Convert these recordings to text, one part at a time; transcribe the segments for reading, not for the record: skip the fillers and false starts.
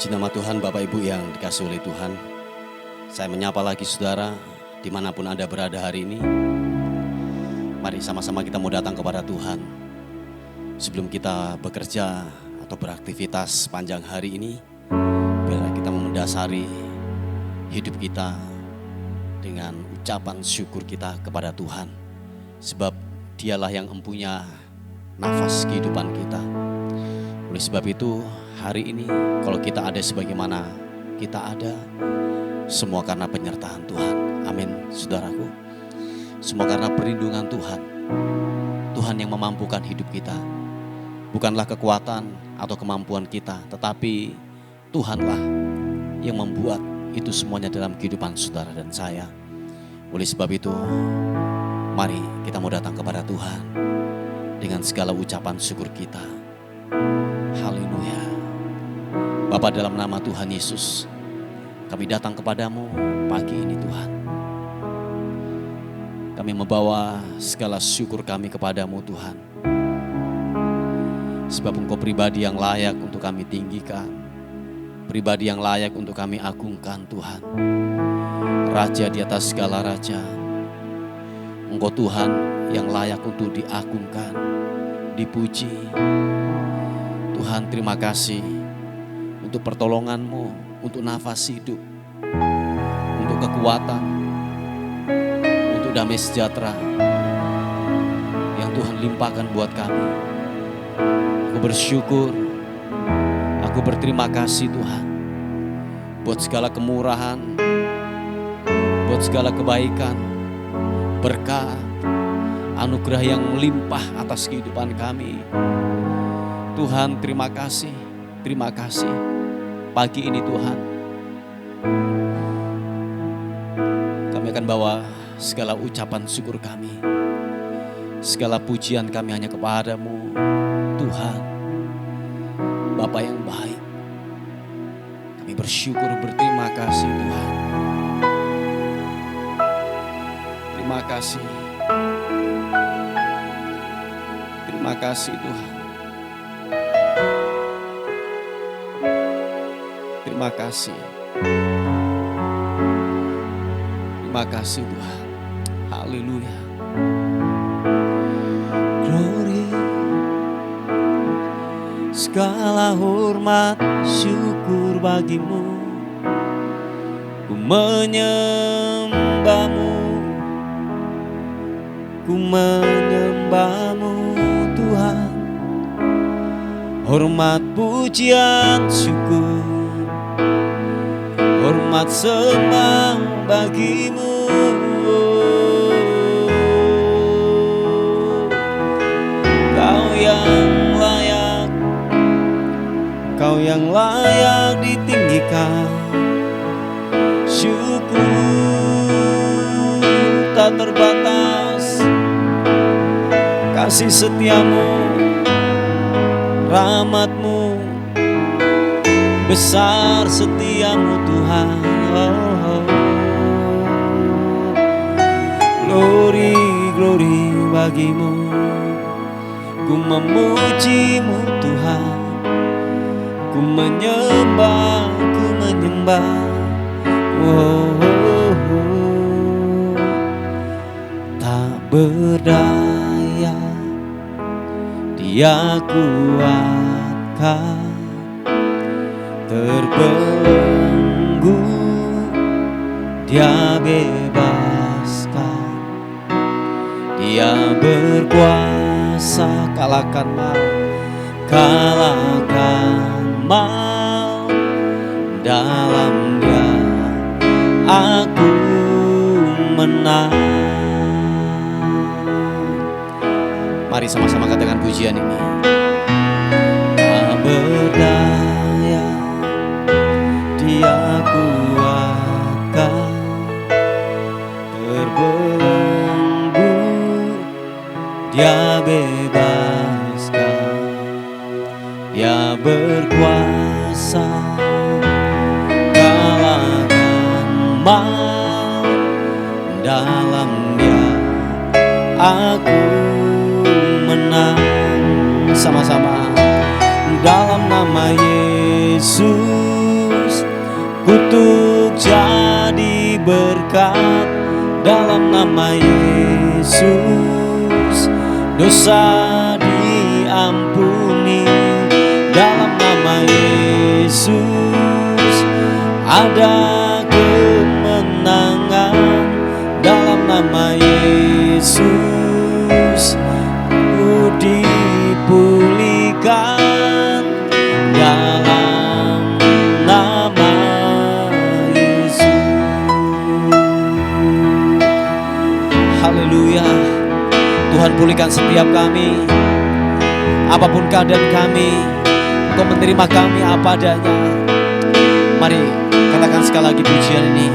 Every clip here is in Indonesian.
Puji nama Tuhan, Bapak Ibu yang dikasihi oleh Tuhan. Saya menyapa lagi saudara dimanapun Anda berada hari ini. Mari sama-sama kita mau datang kepada Tuhan. Sebelum kita bekerja atau beraktivitas panjang hari ini, biarlah kita mendasari hidup kita dengan ucapan syukur kita kepada Tuhan. Sebab Dialah yang mempunyai nafas kehidupan kita. Oleh sebab itu, hari ini kalau kita ada sebagaimana kita ada, semua karena penyertaan Tuhan. Amin, saudaraku. Semua karena perlindungan Tuhan. Tuhan yang memampukan hidup kita. Bukanlah kekuatan atau kemampuan kita, tetapi Tuhanlah yang membuat itu semuanya dalam kehidupan saudara dan saya. Oleh sebab itu, mari kita mau datang kepada Tuhan dengan segala ucapan syukur kita. Haleluya. Bapa, dalam nama Tuhan Yesus, kami datang kepadamu pagi ini Tuhan. Kami membawa segala syukur kami kepadamu Tuhan. Sebab Engkau pribadi yang layak untuk kami tinggikan. Pribadi yang layak untuk kami agungkan Tuhan. Raja di atas segala raja. Engkau Tuhan yang layak untuk diagungkan, dipuji. Tuhan, terima kasih untuk pertolongan-Mu, untuk nafas hidup, untuk kekuatan, untuk damai sejahtera yang Tuhan limpahkan buat kami. Aku bersyukur, aku berterima kasih Tuhan buat segala kemurahan, buat segala kebaikan, berkat, anugerah yang melimpah atas kehidupan kami. Tuhan, terima kasih pagi ini Tuhan. Kami akan bawa segala ucapan syukur kami, segala pujian kami hanya kepadamu Tuhan, Bapa yang baik. Kami bersyukur, berterima kasih Tuhan. Terima kasih. Terima kasih Tuhan. Terima kasih. Terima kasih Tuhan. Haleluya. Glory. Segala hormat syukur bagimu. Ku menyembahmu. Ku menyembahmu Tuhan. Hormat pujian syukur, hormat sembah bagimu. Kau yang layak ditinggikan. Syukur tak terbatas, kasih setiamu, rahmatmu, besar setiamu Tuhan. Glory, glory bagimu. Ku memujimu Tuhan. Ku menyembah, ku menyembah. Tak berdaya Dia kuatkan, terbelenggu Dia bebaskan. Dia berkuasa kalahkan maut, kalahkan maut. Dalam Dia aku menang. Mari sama-sama katakan pujian ini. Tak berdaya Dia kuatkan, terbelenggu Dia bebaskan. Dia berkuasa kalahkan maut. Dalam Dia aku menang. Sama-sama dalam nama Yesus. kutuk jadi berkat dalam nama Yesus. Dosa diampuni dalam nama Yesus. Ada kemenangan dalam nama Yesus. Ku dipulihkan dalam nama Yesus. Haleluya. Tuhan, pulihkan setiap kami, apapun keadaan kami, Engkau menerima kami apa adanya. Mari katakan sekali lagi pujian ini.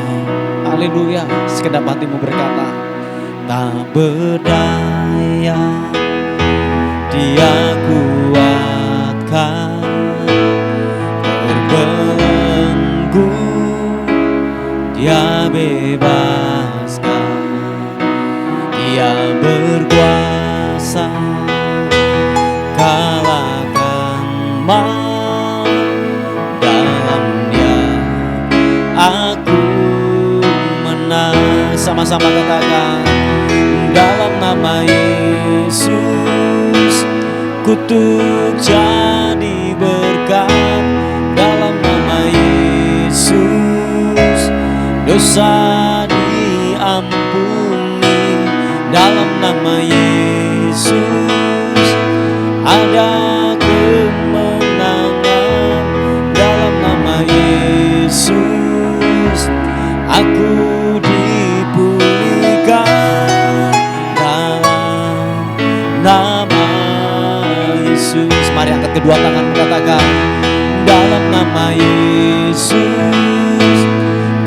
Haleluya. Sekedap hatimu berkata, tak berdaya Dia kuatkan, terbelenggu Dia bebaskan, Dia berkuasa kalahkan maut. Dalam Dia aku menang. Sama-sama katakan, dalam nama Yesus kutuk jadi berkat. Dalam nama Yesus dosa diampuni. Dalam nama Yesus ada kemenangan. Dalam nama Yesus aku dipulihkan dalam nama Yesus. Mari angkat kedua tangan, katakan, dalam nama Yesus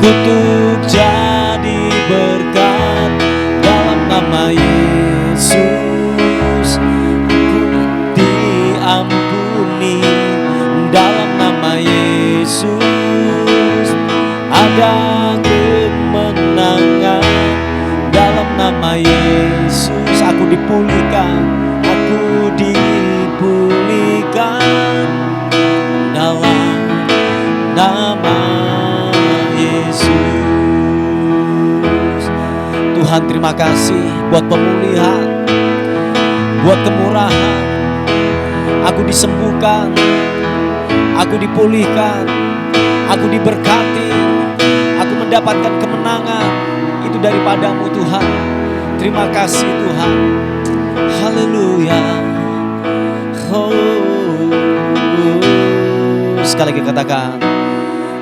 kutuk jadi berkat. Dalam nama Yesus aku diampuni. Dalam nama Yesus ada kemenangan. Dalam nama Yesus aku dipulihkan. Aku dipulihkan dalam nama Yesus. Tuhan, terima kasih buat pemulihan, buat kemurahan. Aku disembuhkan, aku dipulihkan, aku diberkati, aku mendapatkan kemenangan. Itu daripadamu Tuhan. Terima kasih Tuhan. Haleluya. Sekali lagi katakan,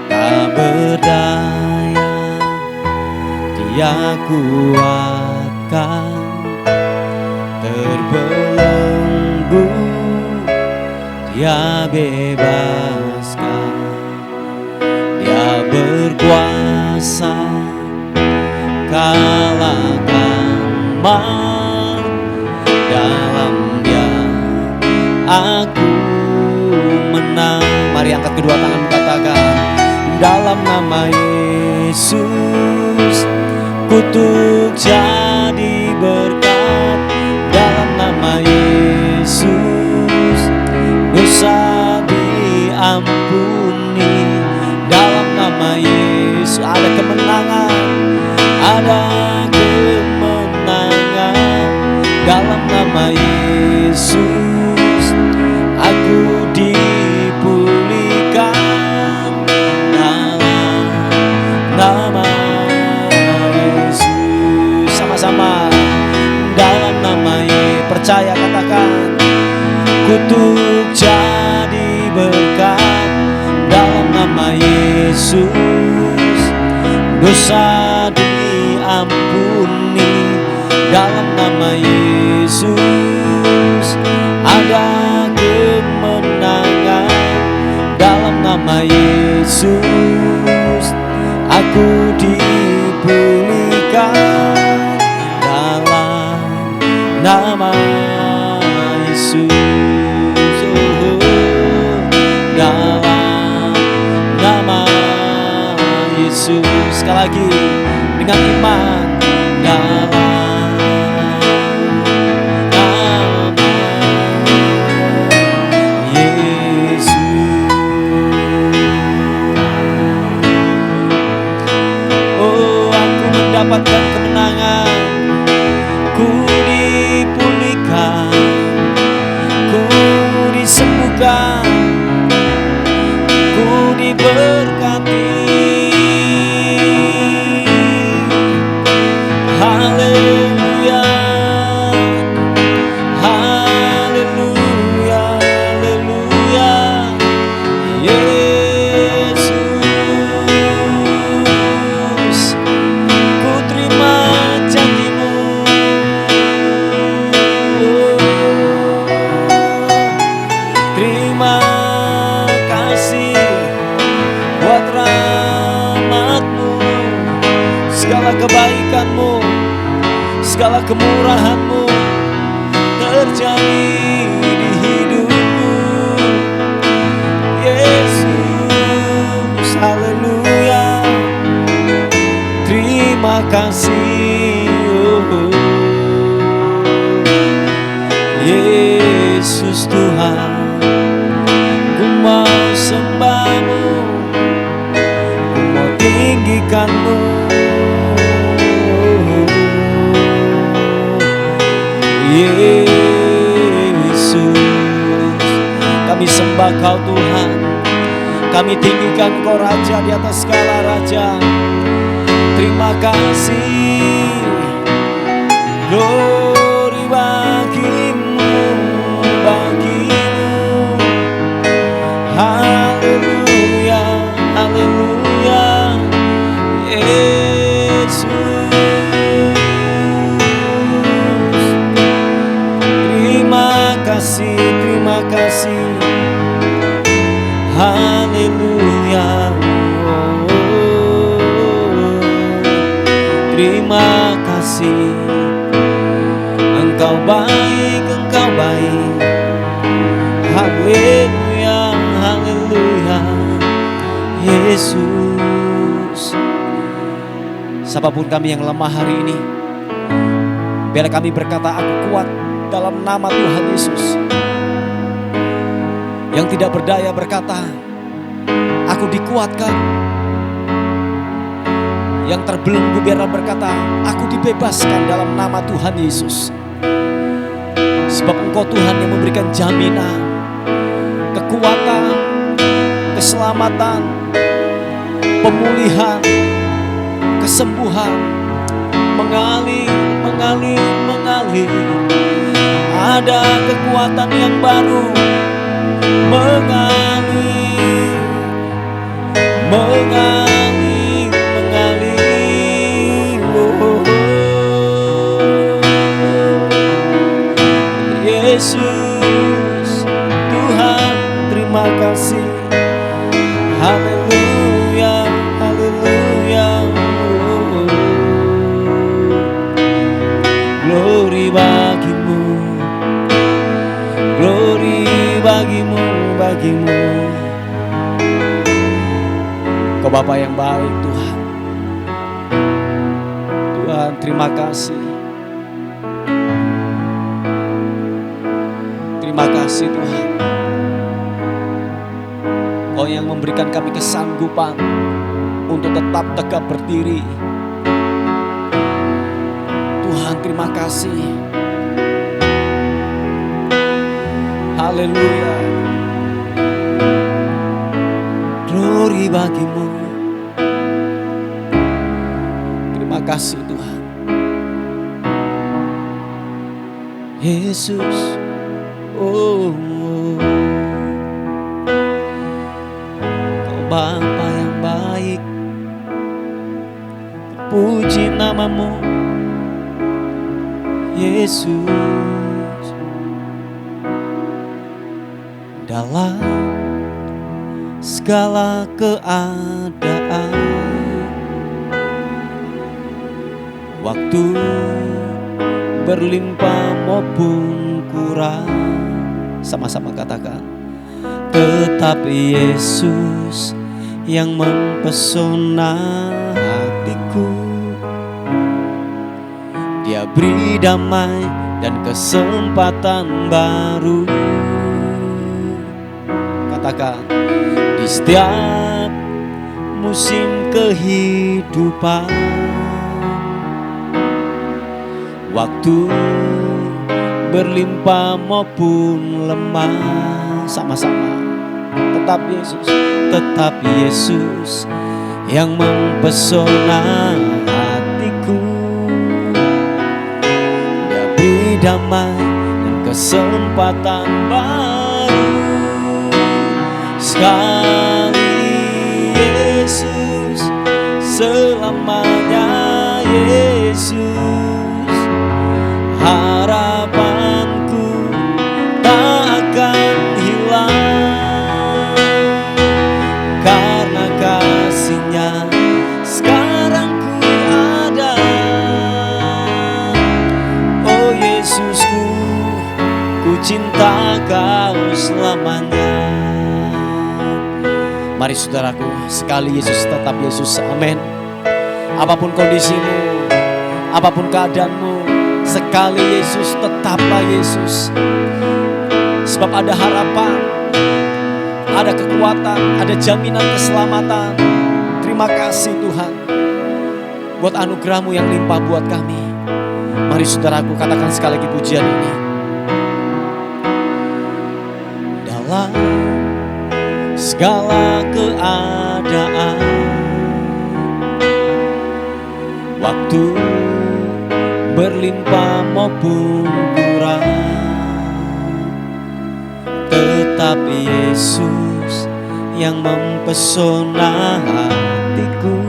tak berdaya Dia kuatkan, terbelenggu Dia bebaskan, Dia berkuasa kalahkan maut. Dalam Dia aku menang. Mari angkat kedua tangan, katakan, dalam nama Yesus kutuk jadi berkat. Dalam nama Yesus dosa diampuni. Dalam nama Yesus ada kemenangan, ada kemenangan. Dalam nama Yesus aku dipulihkan. Dalam nama Yesus, sama-sama, dalam nama Yesus. Percaya, katakan, kutuk jadi berkat. Dalam nama Yesus dosa diampuni. Dalam nama Yesus ada kemenangan. Dalam nama Yesus aku dipulihkan. Dalam nama Yesus, dalam nama Yesus. Sekali lagi dengan iman, dalam mendapatkan kemenangan. Ku dipulihkan, ku disembuhkan, ku diberkati. Haleluya, haleluya, haleluya. Yesus, ku terima janji-Mu. Terima kasih buat rahmat-Mu, segala kebaikan-Mu, segala kemurahan-Mu terjadi di hidupku. Yesus, haleluya, terima kasih. Yesus Tuhan, ku mau sembah-Mu, ku mau tinggikan-Mu. Yesus, kami sembah Kau Tuhan, kami tinggikan Kau Raja di atas segala raja. Terima kasih, glory bagi-Mu, bagi-Mu. Haleluya, haleluya. Yesus, terima kasih, terima kasih. Haleluya. Terima kasih. Engkau baik, Engkau baik. Haleluya, haleluya. Yesus. Siapapun kami yang lemah hari ini, biar kami berkata, aku kuat dalam nama Tuhan Yesus. Yang tidak berdaya berkata, aku dikuatkan. Yang terbelenggu biarlah berkata, aku dibebaskan dalam nama Tuhan Yesus. Sebab Engkau Tuhan yang memberikan jaminan, kekuatan, keselamatan, pemulihan, kesembuhan, mengalir, mengalir, mengalir. Ada kekuatan yang baru mengalir, mengalir, mengalir. Oh, Yesus Tuhan, terima kasih. Haleluya, haleluya. Oh, glory bagi-Mu, glory bagi-Mu, bagi-Mu. Kau Bapa yang baik Tuhan. Tuhan, terima kasih. Terima kasih Tuhan. Kau yang memberikan kami kesanggupan untuk tetap tegak berdiri. Tuhan, terima kasih. Haleluya. Glory bagi-Mu. Terima kasih Tuhan. Yesus. Oh, Kau Bapa yang baik, puji nama-Mu, Yesus. Dalam segala keadaan, waktu berlimpah maupun kurang, sama-sama katakan, tetap Yesus yang mempesona hatiku. Dia beri damai dan kesempatan baru. Katakan, di setiap musim kehidupan, Waktu berlimpah maupun lemah, sama-sama. Tetap Yesus yang mempesona hatiku. Dia beri damai dan kesempatan baru. Sekali Yesus, selamanya Yesus. Harapanku tak akan hilang, karena kasih-Nya sekarang ku ada. Oh Yesusku, ku cinta Kau selamanya. Mari saudaraku, sekali Yesus tetap Yesus, amin. Apapun kondisimu, apapun keadaanmu, sekali Yesus tetaplah Yesus. Sebab ada harapan, ada kekuatan, ada jaminan keselamatan. Terima kasih Tuhan buat anugerah-Mu yang limpah buat kami. Mari saudaraku, katakan sekali lagi pujian ini. Dalam segala keadaan, waktu berlimpah maupun kurang, tetap Yesus yang mempesona hatiku.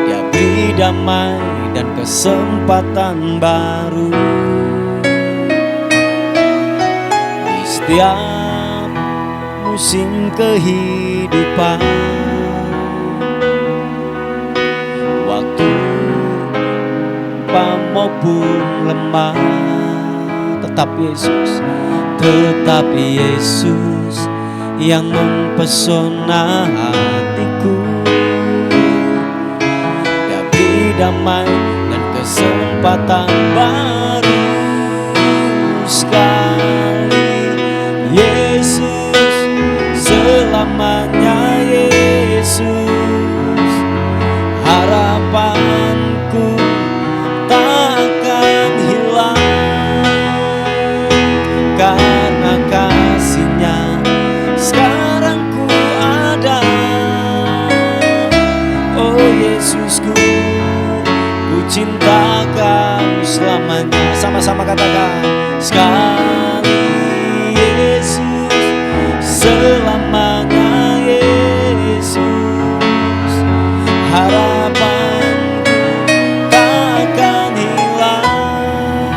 Dia beri damai dan kesempatan baru. Di setiap musim kehidupan, waktu maupun lemah, tetap Yesus yang mempesona hatiku. Dia beri damai dan kesempatan baru. Sekali Yesus, selamanya Yesus. Harapanku tak akan hilang, karena kasih-Nya sekarang ku ada. Oh Yesusku, ku cinta Kau selamanya. Sama-sama katakan, sekali Yesus, selamanya Yesus. Harapanku tak akan hilang,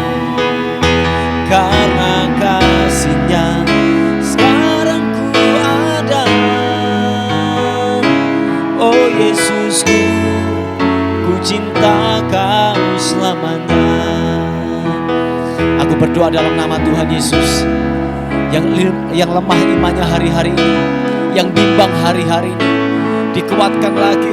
karena kasih-Nya sekarang ku ada. Oh Yesusku, ku cinta Kau selamanya. Aku berdoa dalam nama Tuhan Yesus, yang lemah imannya hari-hari ini, yang bimbang hari-hari ini, dikuatkan lagi.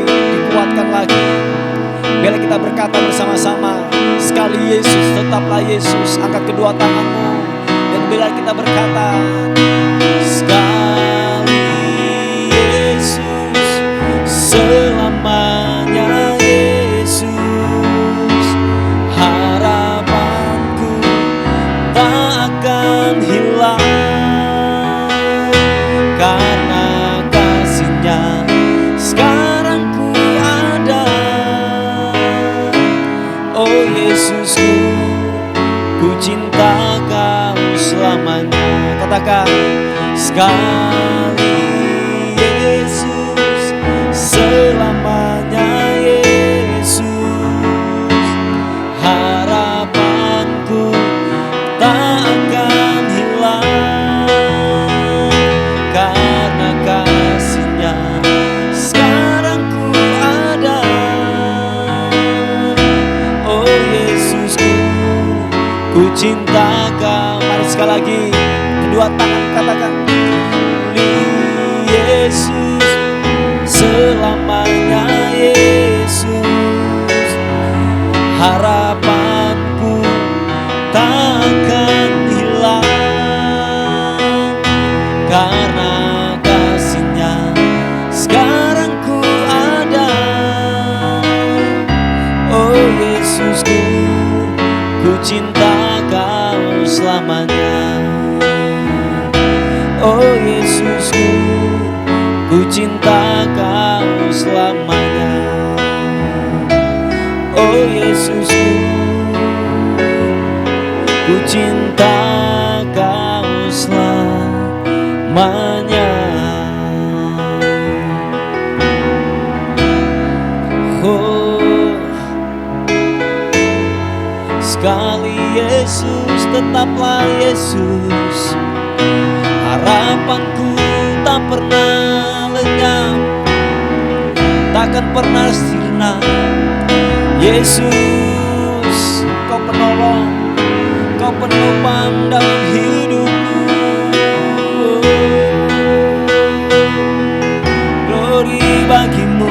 Bila kita berkata bersama-sama, sekali Yesus, tetaplah Yesus. Angkat kedua tanganmu, dan bila kita berkata, sekali Yesus, selamanya Yesus. Harapanku tak akan hilang, karena kasih-Nya sekarang ku ada. Oh Yesusku, ku cinta Kau selamanya. Katakan, sekali Yesus, selamanya Yesus. Harapanku tak akan hilang, karena kasih-Nya sekarang ku ada. Oh Yesusku, ku cinta Kau. Mari sekali lagi, kedua tangan katakan, Yesus, selamanya Yesus. Harapanku tak akan hilang, karena kasih-Nya sekarang ku ada. Oh Yesusku, cinta Kau selamanya. Oh Yesusku, ku cinta Kau selamanya. Oh Yesusku, ku cinta Kau selamanya. Oh, sekali Yesus, tetaplah Yesus. Harapanku tak pernah lenyap, takkan pernah sirna. Yesus, Kau penolong, Kau penopang dalam hidupku. Glory bagimu,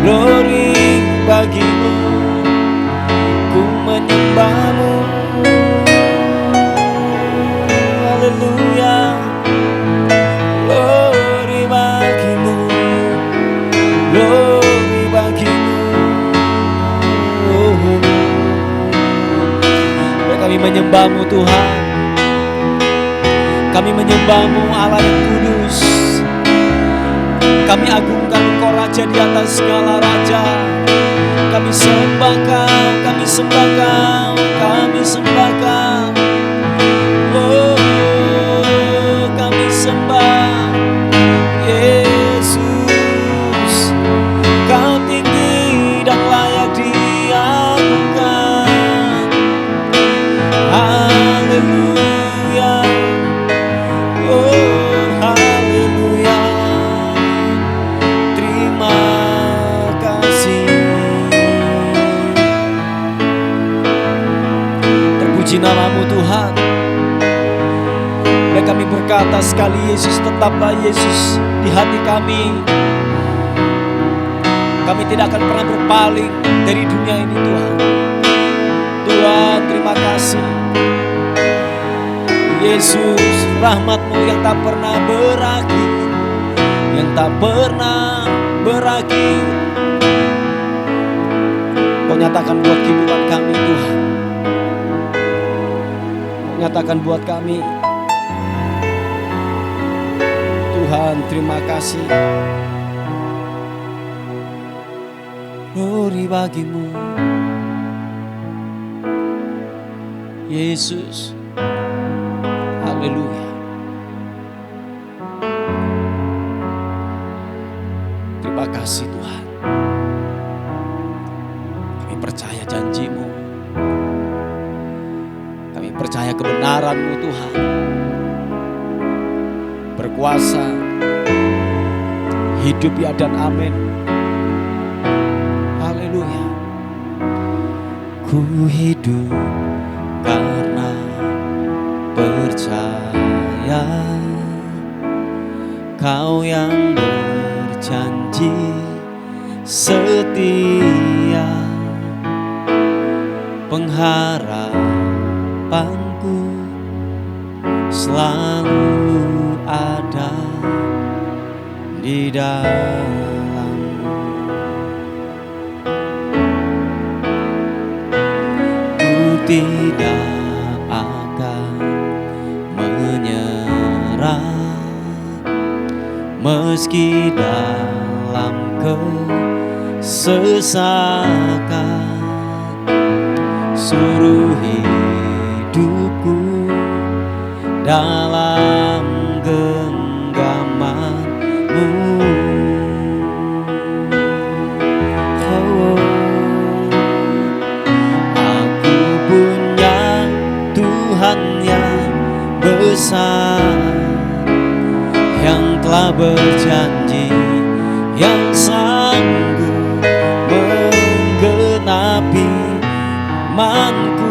glory bagimu, ku menyembahmu. Haleluya, glory bagimu, glory bagimu. Kami menyembahmu Tuhan, kami menyembahmu Allah yang kudus. Kami agungkan Engkau Raja di atas segala raja. Kami sembah Kau, kami sembah Kau, kami sembah Kau. Oh, kami sembah Yesus. Kau tinggi dan layak diagungkan. Haleluya, oh haleluya. Terima kasih. Terpuji namamu Tuhan. Dan kami berkata sekali Yesus, tetaplah Yesus di hati kami. Kami tidak akan pernah berpaling dari dunia ini Tuhan. Tuhan, terima kasih Yesus, rahmat-Mu yang tak pernah berakhir, yang tak pernah berakhir. Kau nyatakan buat kehidupan kami Tuhan. Kau nyatakan buat kami Tuhan, terima kasih. Glory bagimu Yesus. Haleluya. Terima kasih Tuhan. Kami percaya janji-Mu. Kami percaya kebenaran-Mu Tuhan. Berkuasa, hidup ya dan amin. Haleluya. Ku hidup karena percaya Kau yang berjanji setia. Pengharapanku selalu ada di dalam-Mu. Ku tidak akan menyerah meski dalam kesesakan. Suruh hidupku dalam genggaman-Mu. Oh, aku punya Tuhan yang besar, yang telah berjanji, yang sanggup menggenapi imanku.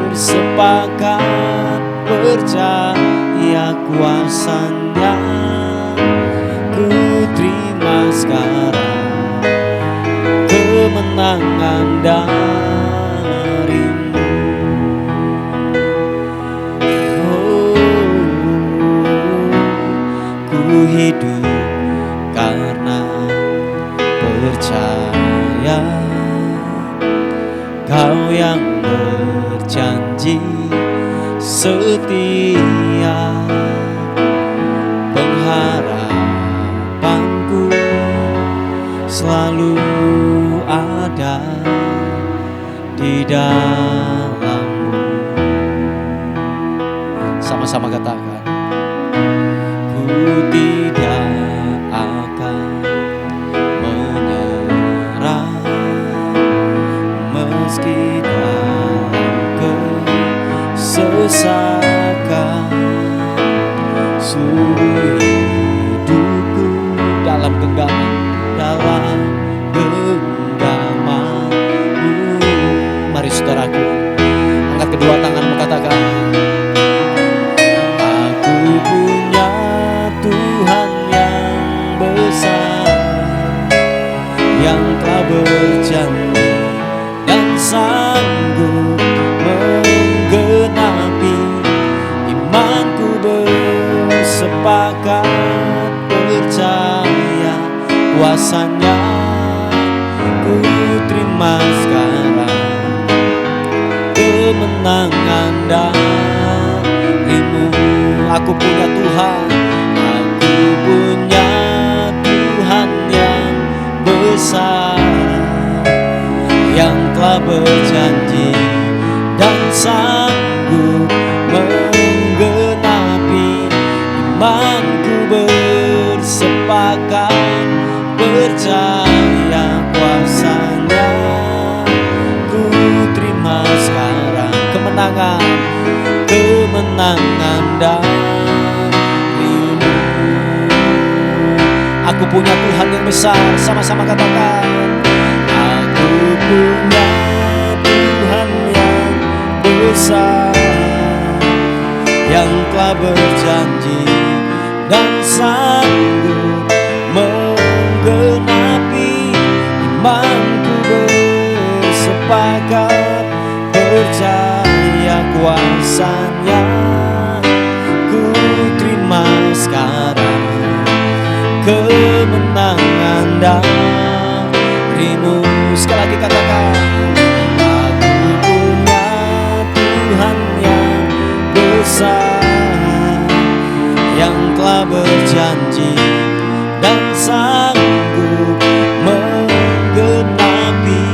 Bersepakat percaya kuasa-Nya. Ku terima sekarang kemenangan dari-Mu. Oh, ku hidup karena percaya Kau yang berjanji setia, pengharapanku selalu ada di dalam-Mu. Sama-sama katakan, ku tidak akan menyerah meski dalam kesesakan, seluruh hidupku dalam genggaman, Mari saudaraku, angkat kedua tanganmu, katakan, aku punya Tuhan yang besar, yang telah berjanji dan sanggup menggenapi. Imanku bersepakat percaya kuasanya. Ku terima sekarang kemenangan darimu. Aku punya Tuhan, aku punya Tuhan yang besar, yang telah berjanji dan sanggup menggenapi. Imanku bersepakat percaya kuasanya. Ku terima sekarang kemenangan darimu. Aku punya Tuhan yang besar, sama-sama katakan, aku punya Tuhan yang besar, yang telah berjanji dan sanggup menggenapi. Imanku bersepakat percaya kuasanya. Ku terima sekarang kemenangan darimu. Sekali lagi katakan, aku punya Tuhan yang besar, yang telah berjanji dan sanggup menggenapi.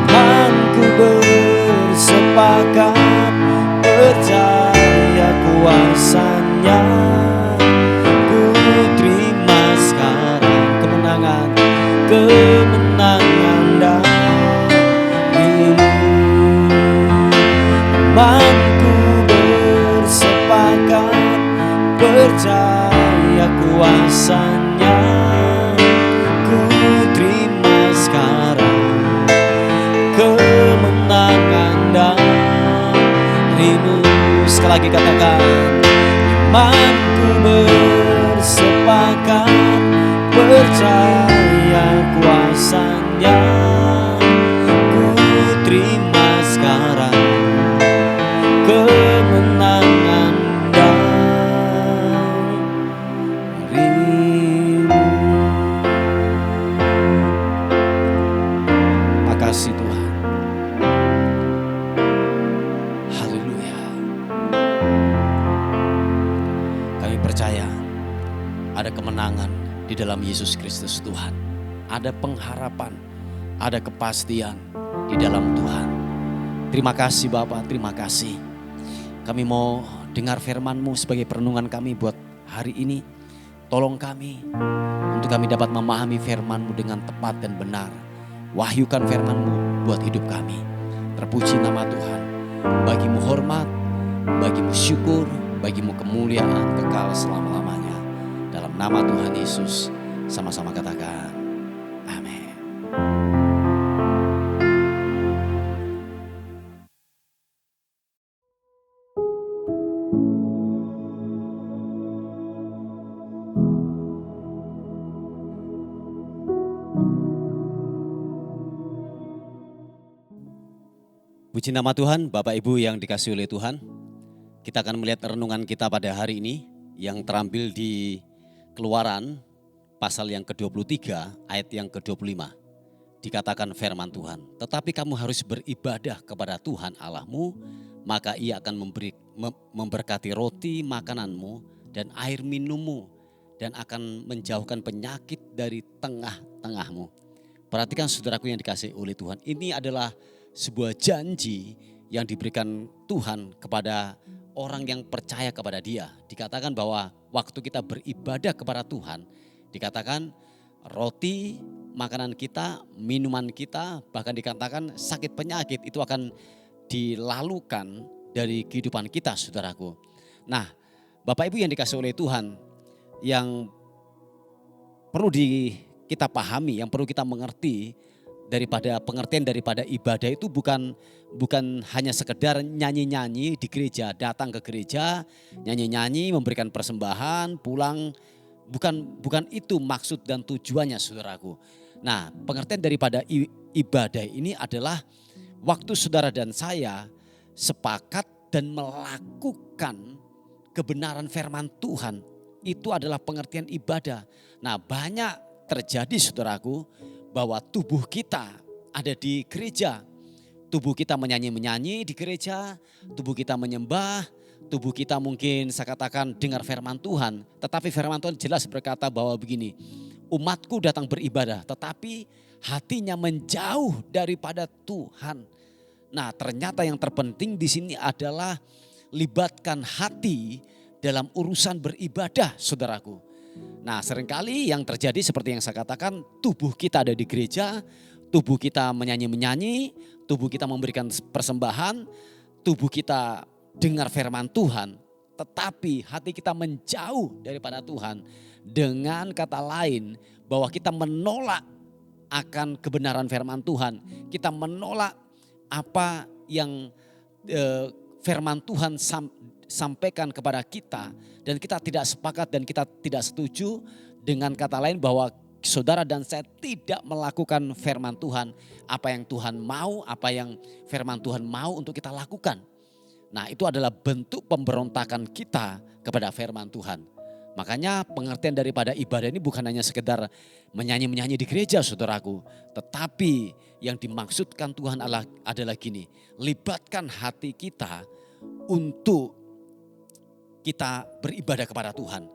Imanku bersepakat percaya kuasanya. Ku terima sekarang kemenangan darimu. Imanku bersepakat percaya kuasanya. Ku terima sekarang kemenangan darimu. Sekali lagi katakan, imanku bersepakat percaya kuasanya. Ku terima sekarang kemenangan darimu. Makasih Tuhan. Haleluya. Kami percaya ada kemenangan di dalam Yesus Kristus Tuhan. Ada pengharapan, ada kepastian di dalam Tuhan. Terima kasih Bapak, terima kasih. Kami mau dengar firman-Mu sebagai perenungan kami buat hari ini. Tolong kami untuk kami dapat memahami firman-Mu dengan tepat dan benar. Wahyukan firman-Mu buat hidup kami. Terpuji nama Tuhan. Bagimu hormat, bagimu syukur, bagimu kemuliaan kekal selama-lamanya. Dalam nama Tuhan Yesus, sama-sama katakan, amin. Puji nama Tuhan, Bapak Ibu yang dikasihi oleh Tuhan. Kita akan melihat renungan kita pada hari ini yang terambil di Keluaran pasal yang ke-23 ayat yang ke-25. dikatakan firman Tuhan, tetapi kamu harus beribadah kepada Tuhan Allahmu, maka Ia akan memberkati roti makananmu dan air minummu, dan akan menjauhkan penyakit dari tengah-tengahmu. Perhatikan saudaraku yang dikasihi oleh Tuhan, ini adalah sebuah janji yang diberikan Tuhan kepada orang yang percaya kepada Dia. Dikatakan bahwa waktu kita beribadah kepada Tuhan, dikatakan roti, makanan kita, minuman kita, bahkan dikatakan sakit penyakit itu akan dilalukan dari kehidupan kita, saudaraku. Nah, Bapak Ibu yang dikasihi oleh Tuhan, yang perlu kita pahami, yang perlu kita mengerti pengertian daripada ibadah itu bukan hanya sekedar nyanyi-nyanyi di gereja, datang ke gereja, nyanyi-nyanyi, memberikan persembahan, pulang. Bukan itu maksud dan tujuannya, saudaraku. Nah, pengertian daripada ibadah ini adalah waktu saudara dan saya sepakat dan melakukan kebenaran firman Tuhan. Itu adalah pengertian ibadah. Nah, banyak terjadi, saudaraku, bahwa tubuh kita ada di gereja. Tubuh kita menyanyi-menyanyi di gereja, tubuh kita menyembah, tubuh kita mungkin saya katakan dengar firman Tuhan. Tetapi firman Tuhan jelas berkata bahwa begini, umatku datang beribadah tetapi hatinya menjauh daripada Tuhan. Nah, ternyata yang terpenting di sini adalah libatkan hati dalam urusan beribadah, saudaraku. Nah, seringkali yang terjadi seperti yang saya katakan, tubuh kita ada di gereja, tubuh kita menyanyi-menyanyi, tubuh kita memberikan persembahan, tubuh kita dengar firman Tuhan, tetapi hati kita menjauh daripada Tuhan. Dengan kata lain, bahwa kita menolak akan kebenaran firman Tuhan. Kita menolak apa yang firman Tuhan sampaikan kepada kita, dan kita tidak sepakat dan kita tidak setuju. Dengan kata lain bahwa saudara dan saya tidak melakukan firman Tuhan, apa yang Tuhan mau, apa yang firman Tuhan mau untuk kita lakukan. Nah, itu adalah bentuk pemberontakan kita kepada firman Tuhan. Makanya pengertian daripada ibadah ini bukan hanya sekedar menyanyi-menyanyi di gereja, saudaraku. Tetapi yang dimaksudkan Tuhan adalah gini, libatkan hati kita untuk kita beribadah kepada Tuhan.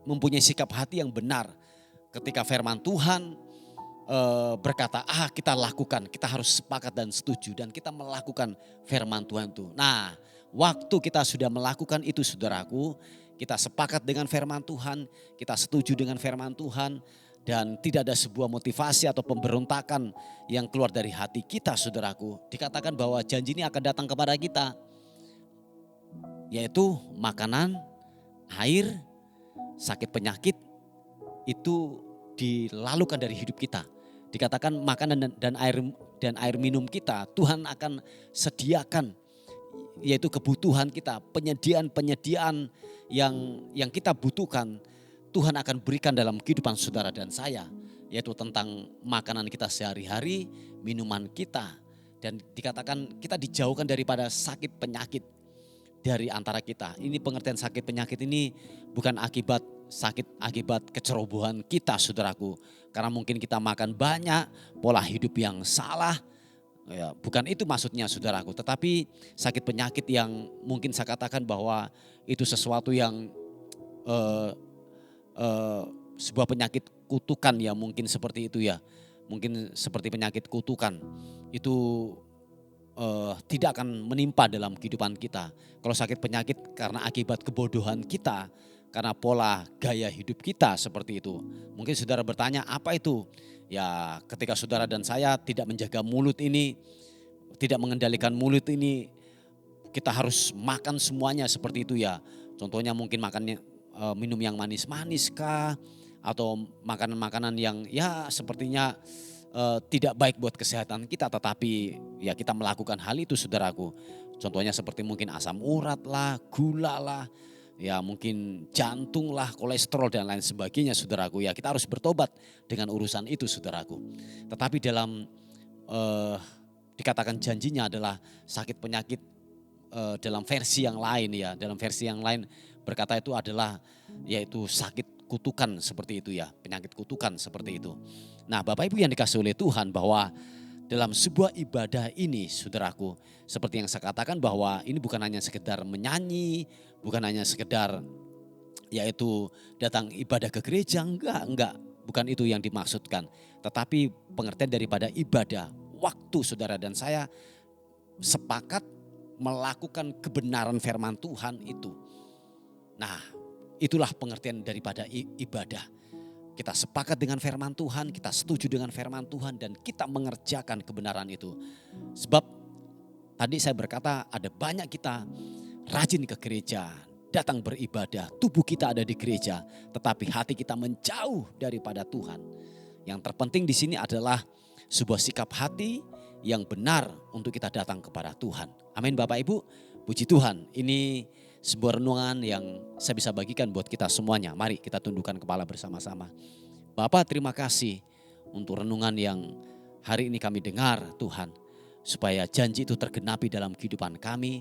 Mempunyai sikap hati yang benar. Ketika firman Tuhan berkata, kita lakukan, kita harus sepakat dan setuju, dan kita melakukan firman Tuhan itu. Nah, waktu kita sudah melakukan itu, saudaraku, kita sepakat dengan firman Tuhan, kita setuju dengan firman Tuhan, dan tidak ada sebuah motivasi atau pemberontakan yang keluar dari hati kita, saudaraku. Dikatakan bahwa janji ini akan datang kepada kita, yaitu makanan, air, sakit penyakit, itu dilalukan dari hidup kita. Dikatakan makanan dan air minum kita Tuhan akan sediakan, yaitu kebutuhan kita, penyediaan yang kita butuhkan Tuhan akan berikan dalam kehidupan saudara dan saya, yaitu tentang makanan kita sehari-hari, minuman kita, dan dikatakan kita dijauhkan daripada sakit penyakit dari antara kita. Ini pengertian sakit penyakit ini bukan akibat kecerobohan kita, saudaraku. Karena mungkin kita makan banyak, pola hidup yang salah. Ya, bukan itu maksudnya, saudaraku. Tetapi sakit penyakit yang mungkin saya katakan bahwa itu sesuatu yang sebuah penyakit kutukan, ya mungkin seperti itu ya. Mungkin seperti penyakit kutukan. Itu tidak akan menimpa dalam kehidupan kita. Kalau sakit penyakit karena akibat kebodohan kita, karena pola gaya hidup kita seperti itu. Mungkin saudara bertanya, apa itu? Ya, ketika saudara dan saya tidak menjaga mulut ini, tidak mengendalikan mulut ini, kita harus makan semuanya seperti itu ya. Contohnya mungkin makannya minum yang manis-manis kah, atau makanan-makanan yang ya sepertinya tidak baik buat kesehatan kita, tetapi ya kita melakukan hal itu, saudaraku. Contohnya seperti mungkin asam urat lah, gula lah, ya mungkin jantung lah, kolesterol dan lain sebagainya, saudaraku. Ya kita harus bertobat dengan urusan itu, saudaraku. Tetapi dalam dikatakan janjinya adalah sakit penyakit dalam versi yang lain ya. Dalam versi yang lain berkata itu adalah yaitu sakit kutukan seperti itu ya, penyakit kutukan seperti itu. Nah, Bapak Ibu yang dikasihi oleh Tuhan, bahwa dalam sebuah ibadah ini, saudaraku, seperti yang saya katakan bahwa ini bukan hanya sekedar menyanyi, bukan hanya sekedar yaitu datang ibadah ke gereja, enggak, bukan itu yang dimaksudkan. Tetapi pengertian daripada ibadah, waktu saudara dan saya sepakat melakukan kebenaran firman Tuhan itu. Nah, itulah pengertian daripada ibadah. Kita sepakat dengan firman Tuhan, kita setuju dengan firman Tuhan, dan kita mengerjakan kebenaran itu. Sebab tadi saya berkata ada banyak kita rajin ke gereja, datang beribadah, tubuh kita ada di gereja, tetapi hati kita menjauh daripada Tuhan. Yang terpenting di sini adalah sebuah sikap hati yang benar untuk kita datang kepada Tuhan. Amin Bapak Ibu, puji Tuhan. Ini sebuah renungan yang saya bisa bagikan buat kita semuanya. Mari kita tundukkan kepala bersama-sama. Bapak, terima kasih untuk renungan yang hari ini kami dengar Tuhan. Supaya janji itu tergenapi dalam kehidupan kami.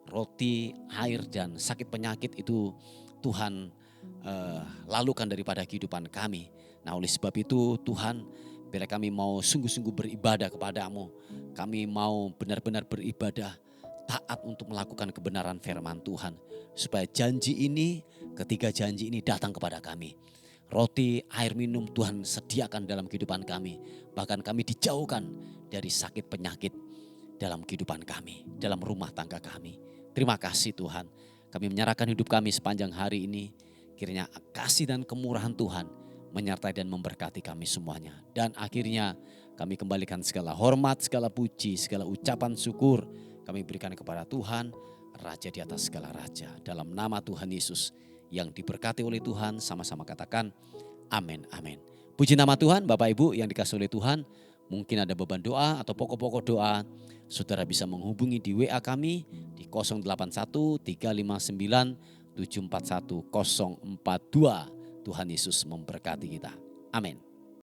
Roti, air, dan sakit penyakit itu Tuhan lalukan daripada kehidupan kami. Nah, oleh sebab itu Tuhan, bila kami mau sungguh-sungguh beribadah kepadamu, kami mau benar-benar beribadah taat untuk melakukan kebenaran firman Tuhan. Supaya janji ini, ketiga janji ini datang kepada kami. Roti, air, minum Tuhan sediakan dalam kehidupan kami. Bahkan kami dijauhkan dari sakit penyakit dalam kehidupan kami, dalam rumah tangga kami. Terima kasih Tuhan. Kami menyerahkan hidup kami sepanjang hari ini. Kiranya kasih dan kemurahan Tuhan menyertai dan memberkati kami semuanya. Dan akhirnya kami kembalikan segala hormat, segala puji, segala ucapan syukur kami berikan kepada Tuhan, Raja di atas segala raja. Dalam nama Tuhan Yesus yang diberkati oleh Tuhan, sama-sama katakan amin, amin. Puji nama Tuhan, Bapak Ibu yang dikasihi oleh Tuhan. Mungkin ada beban doa atau pokok-pokok doa, saudara bisa menghubungi di WA kami di 081 359 741 042. Tuhan Yesus memberkati kita. Amin.